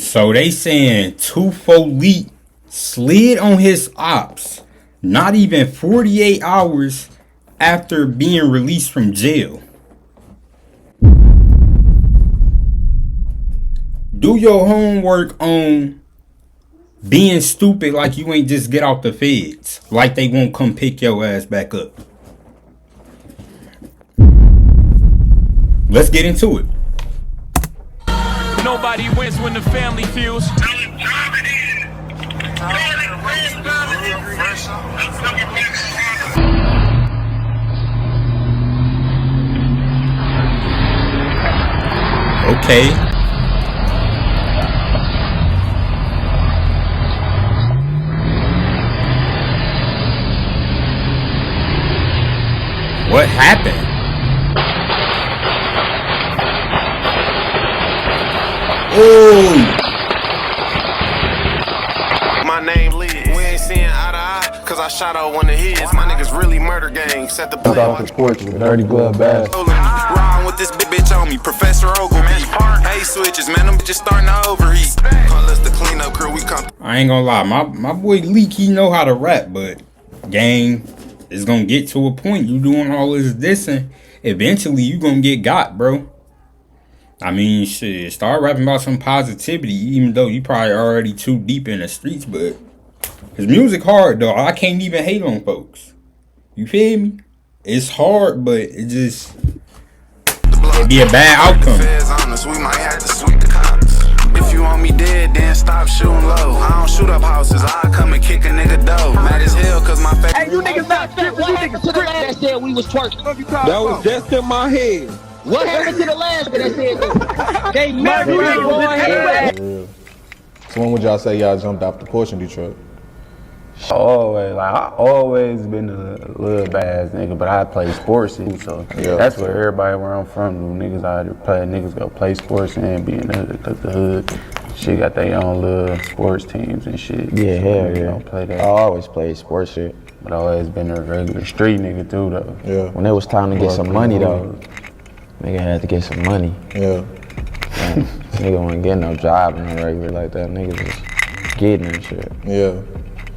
So they saying 2-4 slid on his ops not even 48 hours after being released from jail. Do your homework on being stupid like you ain't just get out the feds. Like they won't come pick your ass back up. Let's get into it. Nobody wins when the family feels. Okay. What happened? Oh! My name Liz. We ain't seeing eye to eye, cause I shot out one of his. My niggas really murder gang. Set the play. Off the porch with dirty glove bass. Riding with this big bitch on me, Professor Ogilvy. Hey switches, man, them bitches starting to overheat. Call us the cleanup crew, we come. I ain't gonna lie, my boy Leak, he know how to rap, but gang, it's gonna get to a point. You doing all this dissing, eventually you gonna get got, bro. I mean, shit, start rapping about some positivity, even though you probably already too deep in the streets, but his music hard, though. I can't even hate on folks. You feel me? It's hard, but it just, it'd be a bad outcome. We might have to sweep the cops. If you want me dead, then stop shooting low. I don't shoot up houses, I come and kick a nigga dough. Mad as hell, cause my face. Hey, you niggas not strippers, you niggas strippers. That said we was twerking. That was just in my head. What happened to the last that said that? They murdered me, boy. So when would y'all say y'all jumped off the porch in Detroit? I always been a little bad nigga, but I play sports too, so that's where everybody where I'm from do. Niggas out here play, niggas go play sports and be in the hood. Shit got their own little sports teams and shit. Yeah, hell yeah. Don't play that. I always played sports shit. But I always been a regular street nigga too though. Yeah. When it was time to get some money though, nigga had to get some money. Yeah. And nigga wasn't getting no job in the regular like that. Nigga was getting and shit. Yeah.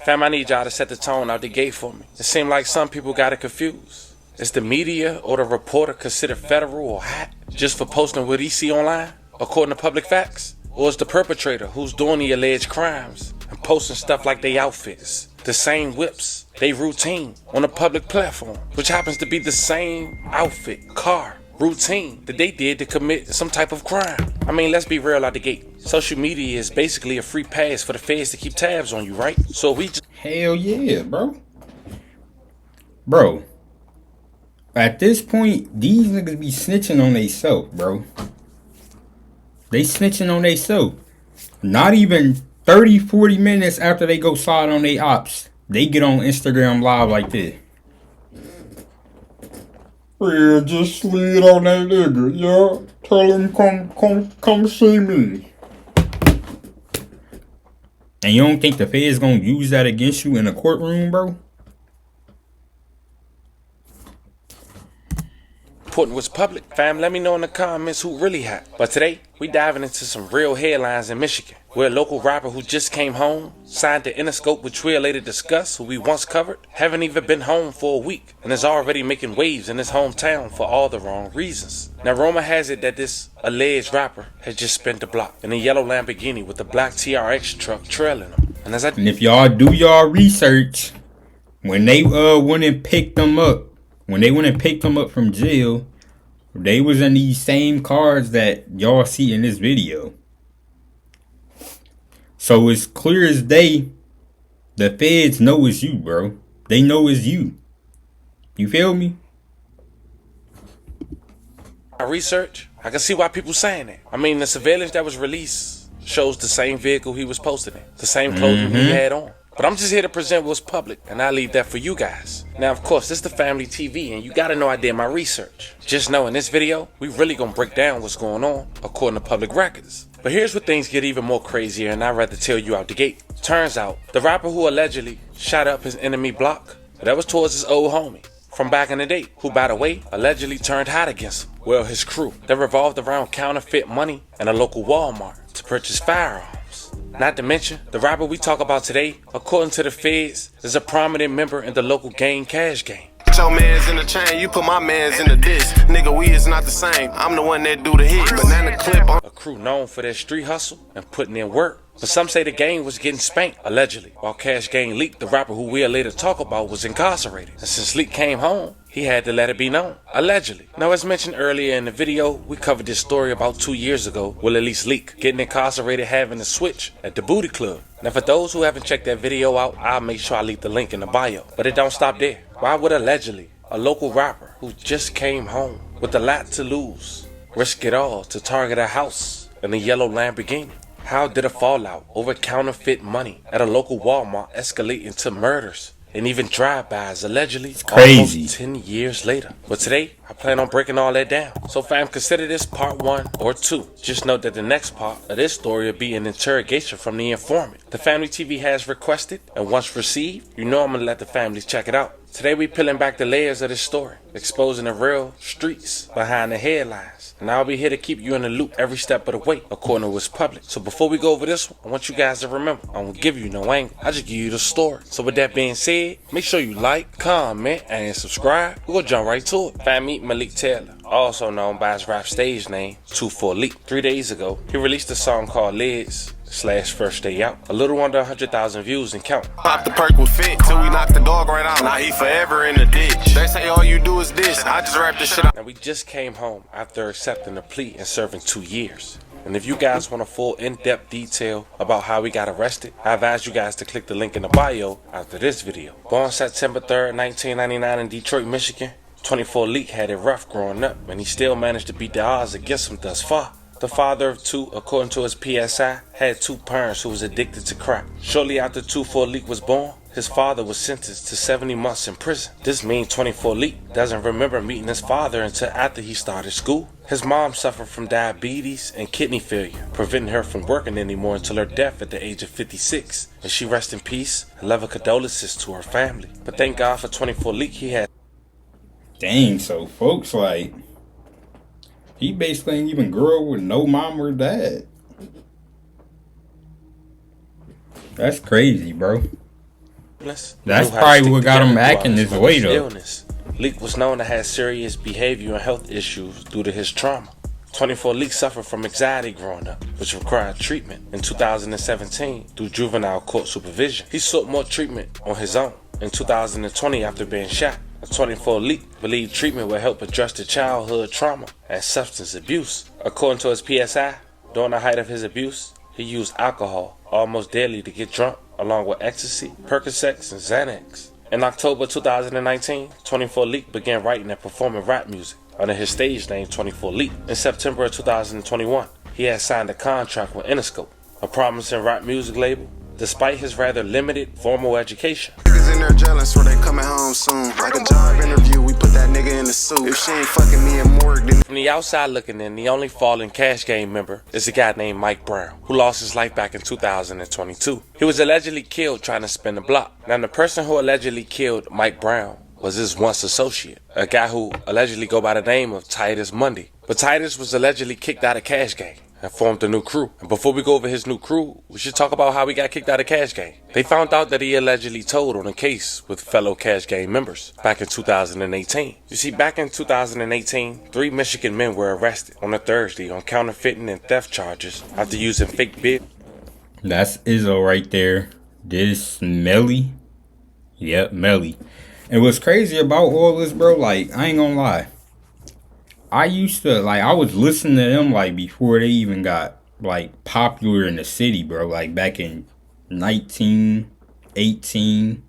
Fam, I need y'all to set the tone out the gate for me. It seems like some people got it confused. Is the media or the reporter considered federal or hot just for posting what he see online, according to public facts? Or is the perpetrator who's doing the alleged crimes and posting stuff like they outfits, the same whips, they routine on a public platform, which happens to be the same outfit, car, routine that they did to commit some type of crime? I mean, let's be real out the gate. Social media is basically a free pass for the feds to keep tabs on you, right? So we just... Hell yeah, bro. Bro. At this point, these niggas be snitching on they self, bro. They snitching on they self. Not even 30, 40 minutes after they go slide on they ops, they get on Instagram live like this. Yeah, just slid on that nigga, yeah. Tell him come see me. And you don't think the feds gonna use that against you in a courtroom, bro? Important was public. Fam, let me know in the comments who really hot. But today, we diving into some real headlines in Michigan, where a local rapper who just came home signed to Interscope, which we'll later discuss, who we once covered, haven't even been home for a week, and is already making waves in his hometown for all the wrong reasons. Now, rumor has it that this alleged rapper has just spent the block in a yellow Lamborghini with a black TRX truck trailing him. And if y'all do y'all research, when they went and picked them up, from jail, they was in these same cars that y'all see in this video. So it's clear as day, the feds know it's you, bro. They know it's you. You feel me? Research, I can see why people saying that. I mean, the surveillance that was released shows the same vehicle he was posted in, the same clothing he had on. But I'm just here to present what's public, and I leave that for you guys. Now, of course, this is the family TV, and you gotta know I did my research. Just know in this video, we really gonna break down what's going on according to public records. But here's where things get even more crazier, and I'd rather tell you out the gate. Turns out, the rapper who allegedly shot up his enemy block, that was towards his old homie from back in the day, who, by the way, allegedly turned hot against him. Well, his crew, that revolved around counterfeit money and a local Walmart to purchase firearms. Opps. Not to mention, the rapper we talk about today, according to the feds, is a prominent member in the local gang Cash Gang. Your man's in the chain, you put my man's in the disc. Nigga, we is not the same. I'm the one that do the hit. Banana clip on. A crew known for their street hustle and putting in work. But some say the gang was getting spanked, allegedly. While Cash Gang Leak, the rapper who we'll later talk about, was incarcerated. And since Leak came home, he had to let it be known, allegedly. Now, as mentioned earlier in the video, we covered this story about 2 years ago, well, at least Leak getting incarcerated having a switch at the Booty Club. Now, for those who haven't checked that video out, I'll make sure I leave the link in the bio. But it don't stop there. Why would allegedly a local rapper who just came home with a lot to lose risk it all to target a house in a yellow Lamborghini? How did a fallout over counterfeit money at a local Walmart escalate into murders and even drive-bys allegedly crazy. Almost 10 years later? But today, I plan on breaking all that down. So fam, consider this part 1 or 2. Just note that the next part of this story will be an interrogation from the informant. The Family TV has requested, and once received, you know I'm gonna let the families check it out. Today we peeling back the layers of this story, exposing the real streets behind the headlines. And I'll be here to keep you in the loop every step of the way, according to what's public. So before we go over this one, I want you guys to remember, I won't give you no angle, I just give you the story. So with that being said, make sure you like, comment, and subscribe. We're gonna jump right to it. Fam, meet Malik Taylor, also known by his rap stage name, 24 Leak. 3 days ago, he released a song called Lids / First Day Out. A little under 100,000 views and count. Pop the perk with fit till we knock the dog right out. Now he forever in the ditch. They say all you do is this. I just rap this shit out. Now we just came home after accepting a plea and serving 2 years. And if you guys want a full in-depth detail about how we got arrested, I advise you guys to click the link in the bio after this video. Born September 3rd, 1999 in Detroit, Michigan, 24 Leak had it rough growing up, and he still managed to beat the odds against him thus far. The father of 2, according to his PSI, had 2 parents who was addicted to crack. Shortly after 24 Leak was born, his father was sentenced to 70 months in prison. This means 24 Leak doesn't remember meeting his father until after he started school. His mom suffered from diabetes and kidney failure, preventing her from working anymore until her death at the age of 56. And she rest in peace and love and condolences to her family. But thank God for 24 Leak, he had. Dang, so folks, like, he basically ain't even grew up with no mom or dad. That's crazy, bro. That's probably what got him acting this way, though. Leak was known to have serious behavior and health issues due to his trauma. 24 Leak suffered from anxiety growing up, which required treatment in 2017 through juvenile court supervision. He sought more treatment on his own in 2020 after being shot. 24 Leak believed treatment would help address the childhood trauma and substance abuse. According to his PSI, during the height of his abuse, he used alcohol almost daily to get drunk, along with ecstasy, Percocets, and Xanax. In October 2019, 24 Leak began writing and performing rap music under his stage name 24 Leak. In September of 2021, he had signed a contract with Interscope, a promising rap music label, despite his rather limited formal education. Niggas in there jealous, so they coming home soon. Like a job interview, we put that nigga in the suit. If she ain't fucking me in morgue, then. From the outside looking in, the only fallen Cash Gang member is a guy named Mike Brown, who lost his life back in 2022. He was allegedly killed trying to spin the block. Now, the person who allegedly killed Mike Brown was his once associate, a guy who allegedly go by the name of Titus Mundy. But Titus was allegedly kicked out of Cash Gang and formed a new crew. And before we go over his new crew, we should talk about how he got kicked out of Cash Gang. They found out that he allegedly told on a case with fellow Cash Gang members back in 2018. You see, back in 2018, 3 Michigan men were arrested on a Thursday on counterfeiting and theft charges after using fake bids. That's Izzo right there. This Melly. Yep, Melly. And what's crazy about all this, bro, like, I ain't gonna lie. I used to, like, I was listening to them, like, before they even got, like, popular in the city, bro. Like, back in 1918.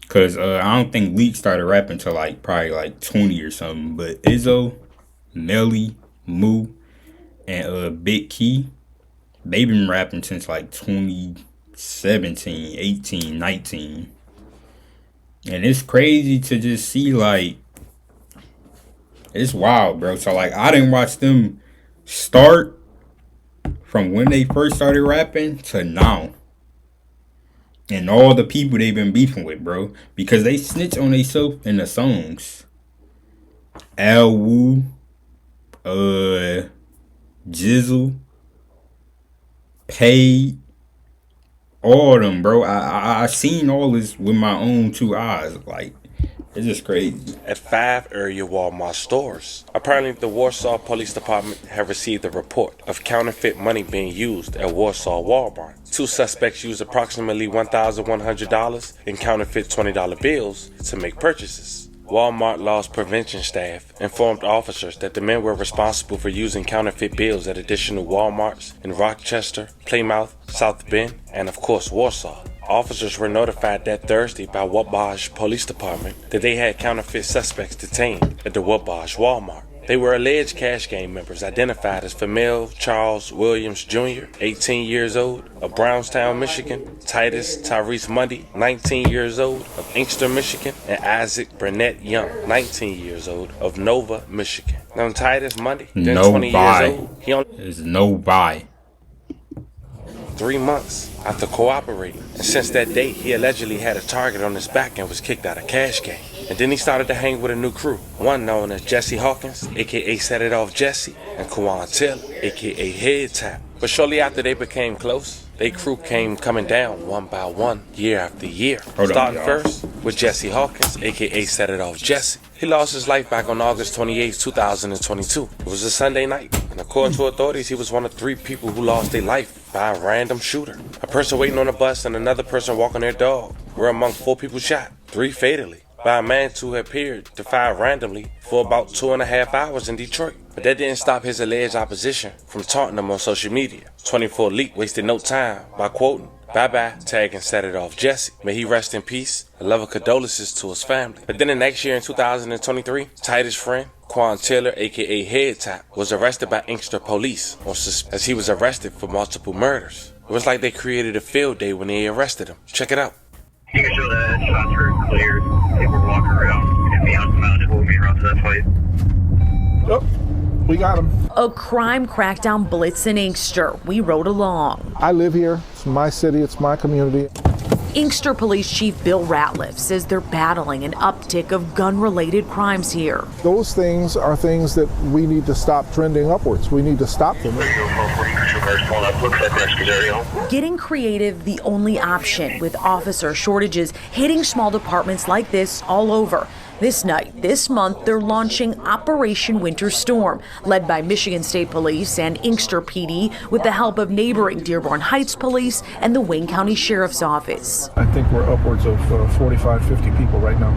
Because I don't think Leak started rapping until, like, probably, like, 20 or something. But Izzo, Melly, Moo, and Big Key, they been rapping since, like, 2017, 18, 19. And it's crazy to just see, like, it's wild, bro. So, like, I didn't watch them start from when they first started rapping to now. And all the people they've been beefing with, bro. Because they snitch on themselves in the songs. Al Wu, Jizzle, paid, all of them, bro. I seen all this with my own two eyes. Like, it's just crazy. At 5 area Walmart stores. Apparently, the Warsaw Police Department have received a report of counterfeit money being used at Warsaw Walmart. 2 suspects used approximately $1,100 in counterfeit $20 bills to make purchases. Walmart loss prevention staff informed officers that the men were responsible for using counterfeit bills at additional Walmarts in Rochester, Plymouth, South Bend, and of course Warsaw. Officers were notified that Thursday by Wabash Police Department that they had counterfeit suspects detained at the Wabash Walmart. They were alleged cash game members identified as Famil Charles Williams Jr., 18 years old, of Brownstown, Michigan, Titus Tyrese Mundy, 19 years old, of Inkster, Michigan, and Isaac Burnett Young, 19 years old, of Nova, Michigan. Now Titus Mundy, then 20 years old, he only There's no buy. 3 months after cooperating. And since that date, he allegedly had a target on his back and was kicked out of cash game. And then he started to hang with a new crew, one known as Jesse Hawkins, aka Set It Off Jesse, and Kwan Taylor, aka Head Tap. But shortly after they became close, their crew came coming down one by one, year after year. Starting first with Jesse Hawkins, aka Set It Off Jesse. He lost his life back on August 28, 2022. It was a Sunday night, and according to authorities, he was one of 3 people who lost their life by a random shooter. A person waiting on a bus and another person walking their dog were among 4 people shot, 3 fatally, by a man who had appeared to fire randomly for about 2.5 hours in Detroit. But that didn't stop his alleged opposition from taunting him on social media. 24 Leak wasted no time by quoting, "Bye-bye," tagging Set It Off Jesse. May he rest in peace. A love of condolences to his family. But then the next year in 2023, Titus' friend, Quan Taylor, aka Head Tap, was arrested by Inkster police as he was arrested for multiple murders. It was like they created a field day when they arrested him. Check it out. You can show that shots were cleared. People were walking around and beyond the mountain. We'll be around to that fight. Oh, we got him. A crime crackdown blitz in Inkster. We rode along. I live here. It's my city. It's my community. Inkster Police Chief Bill Ratliff says they're battling an uptick of gun-related crimes here. Those things are things that we need to stop trending upwards. We need to stop them. Getting creative, the only option, with officer shortages hitting small departments like this all over. This night, this month, they're launching Operation Winter Storm, led by Michigan State Police and Inkster PD with the help of neighboring Dearborn Heights Police and the Wayne County Sheriff's Office. I think we're upwards of 45, 50 people right now.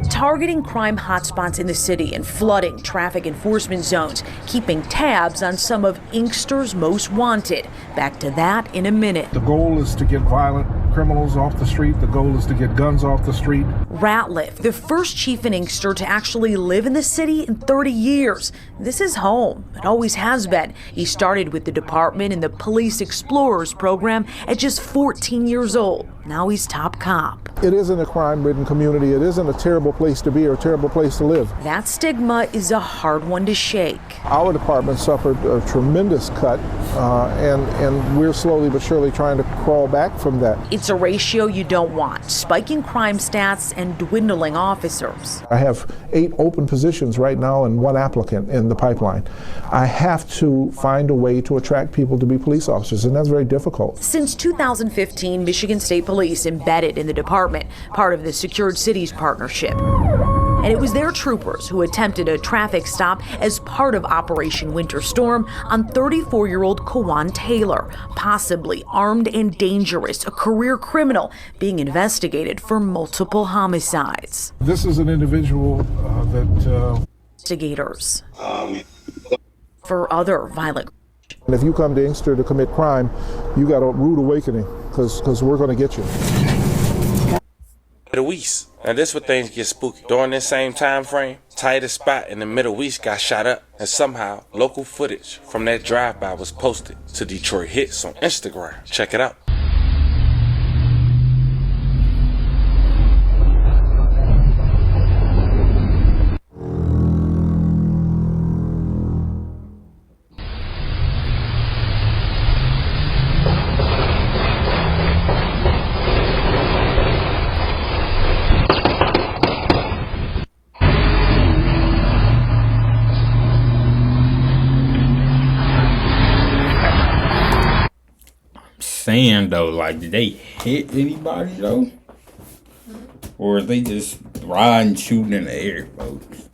Targeting crime hotspots in the city and flooding traffic enforcement zones, keeping tabs on some of Inkster's most wanted. Back to that in a minute. The goal is to get violent criminals off the street. The goal is to get guns off the street. Ratliff, the first chief in Inkster to actually live in the city in 30 years. This is home. It always has been. He started with the department in the Police Explorers program at just 14 years old. Now he's top cop. It isn't a crime-ridden community. It isn't a terrible place to be or a terrible place to live. That stigma is a hard one to shake. Our department suffered a tremendous cut, and we're slowly but surely trying to crawl back from that. It's a ratio you don't want, spiking crime stats and dwindling officers. I have 8 open positions right now and 1 applicant in the pipeline. I have to find a way to attract people to be police officers, and that's very difficult. Since 2015, Michigan State Police embedded in the department, part of the Secured Cities Partnership. And it was their troopers who attempted a traffic stop as part of Operation Winter Storm on 34-year-old Kwan Taylor, possibly armed and dangerous, a career criminal being investigated for multiple homicides. This is an individual that investigators for other violent. And if you come to Inkster to commit crime, you got a rude awakening, because we're going to get you. Middle East. Now this where things get spooky. During this same time frame, Titus spot in the Middle East got shot up, and somehow local footage from that drive-by was posted to Detroit Hits on Instagram. Check it out. saying though, like, did they hit anybody though? Or are they just riding, shooting in the air, folks?